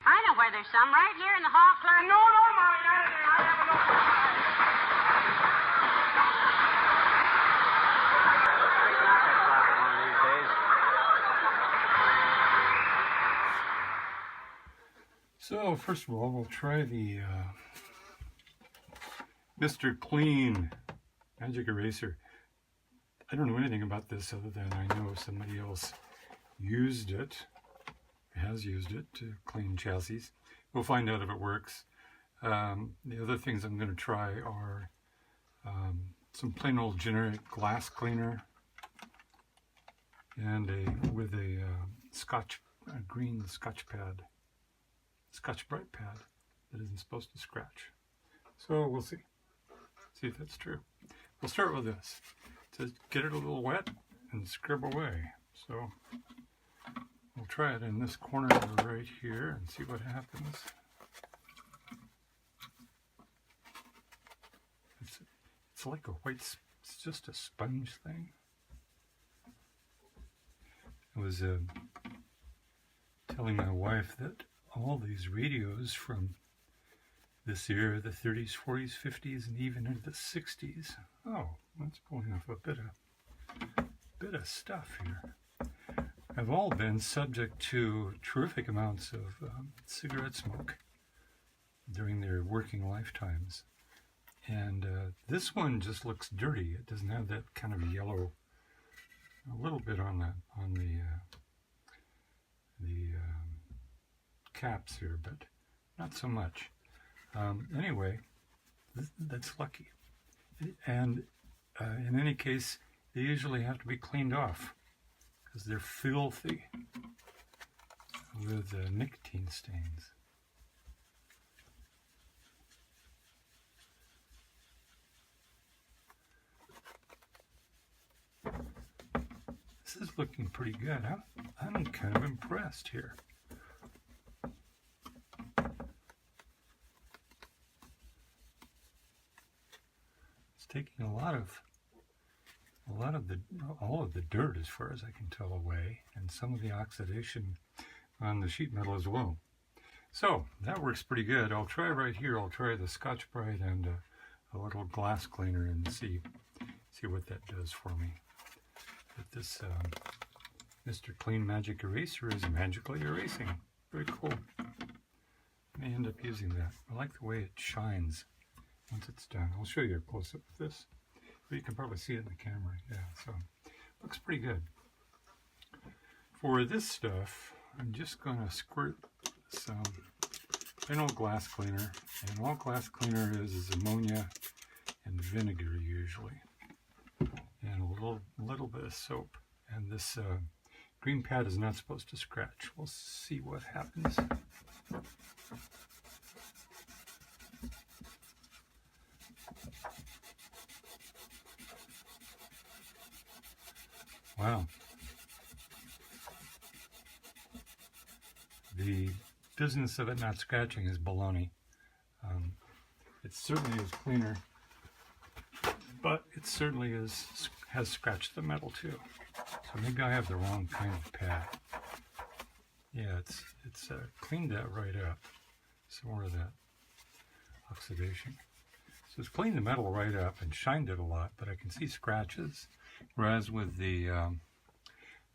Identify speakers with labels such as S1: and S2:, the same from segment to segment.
S1: I know where there's some, right here in the hall, clerk.
S2: No, Molly, not in there. I have
S3: So, first of all, we'll try the Mr. Clean Magic Eraser. I don't know anything about this other than I know somebody else used it, has used it to clean chassis. We'll find out if it works. The other things I'm going to try are some plain old generic glass cleaner and with a green Scotch Brite pad that isn't supposed to scratch. So we'll see if that's true. We'll start with this. It says get it a little wet and scrub away. So we'll try it in this corner right here and see what happens. It's like a white, it's just a sponge thing. I was telling my wife that all these radios from this era, the 30s, 40s, 50s, and even into the 60s. Oh, that's pulling off a bit of stuff here. Have all been subject to terrific amounts of cigarette smoke during their working lifetimes. And this one just looks dirty. It doesn't have that kind of yellow, a little bit on the caps here, but not so much. Anyway, that's lucky. And in any case, they usually have to be cleaned off because they're filthy with nicotine stains. This is looking pretty good. I'm kind of impressed here. It's taking all of the dirt, as far as I can tell, away, and some of the oxidation on the sheet metal as well. So that works pretty good. I'll try right here. I'll try the Scotch Brite and a little glass cleaner and see what that does for me. But this Mr. Clean Magic Eraser is magically erasing. Very cool. May end up using that. I like the way it shines once it's done. I'll show you a close-up of this. But you can probably see it in the camera. Yeah, so looks pretty good. For this stuff, I'm just going to squirt some plain old glass cleaner. And all glass cleaner is ammonia and vinegar usually. And a little bit of soap. And this green pad is not supposed to scratch. We'll see what happens. Wow. The business of it not scratching is baloney. It certainly is cleaner, but it certainly has scratched the metal too. So maybe I have the wrong kind of pad. Yeah, it's cleaned that right up. Some more of that oxidation. So it's cleaned the metal right up and shined it a lot, but I can see scratches. Whereas with the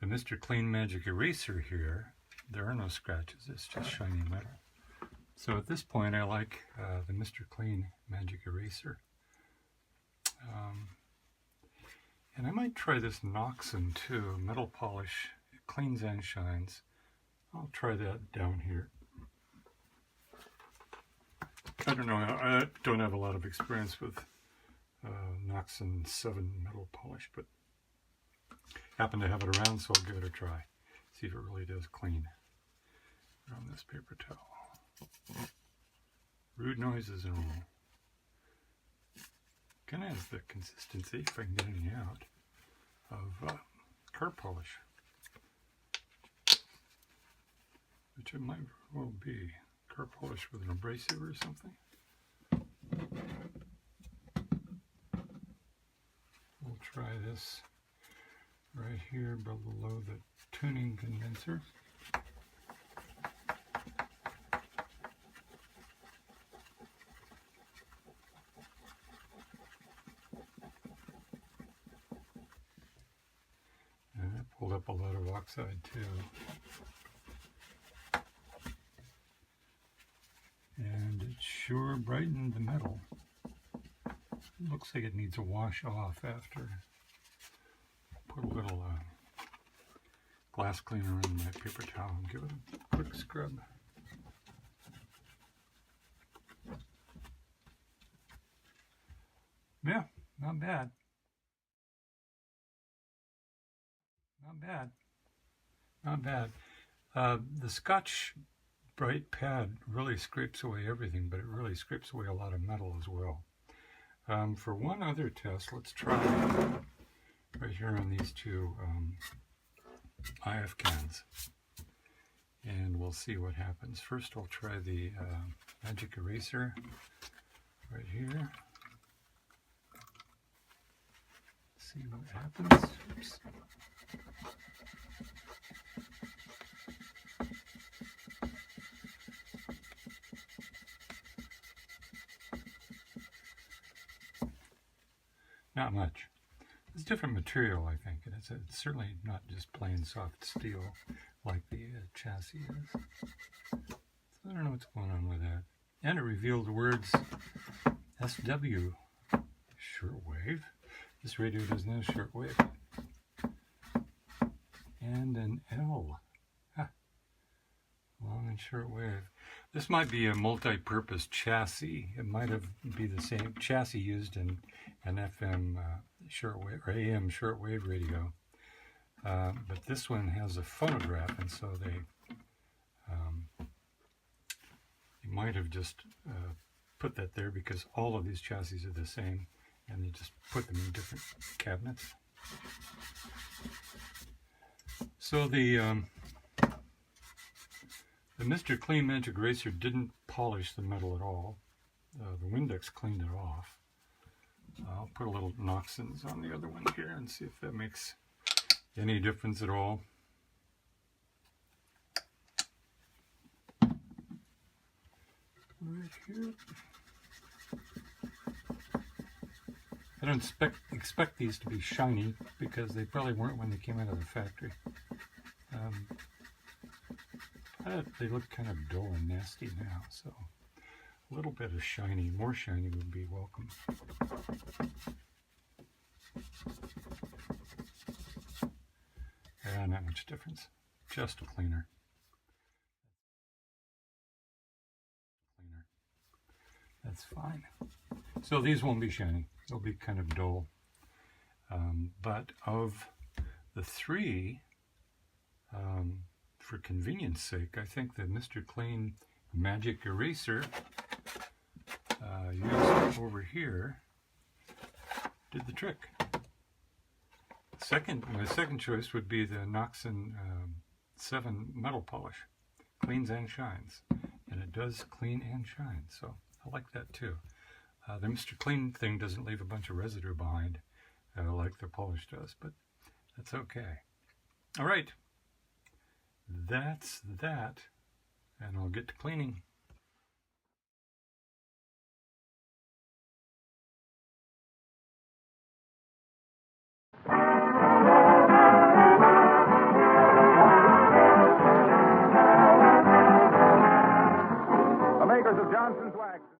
S3: Mr. Clean Magic Eraser here, there are no scratches. It's just shiny metal. So at this point, I like the Mr. Clean Magic Eraser. And I might try this Noxon too, metal polish. It cleans and shines. I'll try that down here. I don't know, I don't have a lot of experience with Noxon 7 metal polish, but happen to have it around, so I'll give it a try. See if it really does clean. Put on this paper towel. Rude noises and all. Kind of has the consistency, if I can get any out, of car polish, which it might well be. Car polish with an abrasive or something. We'll try this right here below the tuning condenser. up a lot of oxide too. And it sure brightened the metal. Looks like it needs a wash off after. Put a little glass cleaner in my paper towel and give it a quick scrub. Yeah, not bad. Not bad. Not bad. The Scotch Bright pad really scrapes away everything, but it really scrapes away a lot of metal as well. For one other test, let's try right here on these two IF cans, and we'll see what happens. First, I'll try the magic eraser right here. See what happens. Oops. Not much. It's different material, I think, and it's certainly not just plain soft steel like the chassis is. So I don't know what's going on with that. And it revealed the words SW, shortwave. This radio doesn't have shortwave. And an L, long and shortwave. This might be a multi-purpose chassis. It might be the same chassis used in an FM shortwave or AM shortwave radio, but this one has a phonograph, and so they might have just put that there because all of these chassis are the same, and they just put them in different cabinets. So the Mr. Clean Magic Eraser didn't polish the metal at all. The Windex cleaned it off. I'll put a little Noxons on the other one here and see if that makes any difference at all. Right here. I don't expect these to be shiny because they probably weren't when they came out of the factory. They look kind of dull and nasty now, so a little bit of shiny, more shiny would be welcome. Not much difference, just a cleaner. That's fine. So these won't be shiny, they'll be kind of dull. But of the three, for convenience sake, I think the Mr. Clean Magic Eraser used over here did the trick. My second choice would be the Noxon 7 metal polish. Cleans and shines. And it does clean and shine, so I like that too. The Mr. Clean thing doesn't leave a bunch of residue behind like the polish does, but that's okay. All right. That's that, and I'll get to cleaning.
S2: The makers of Johnson's Wax.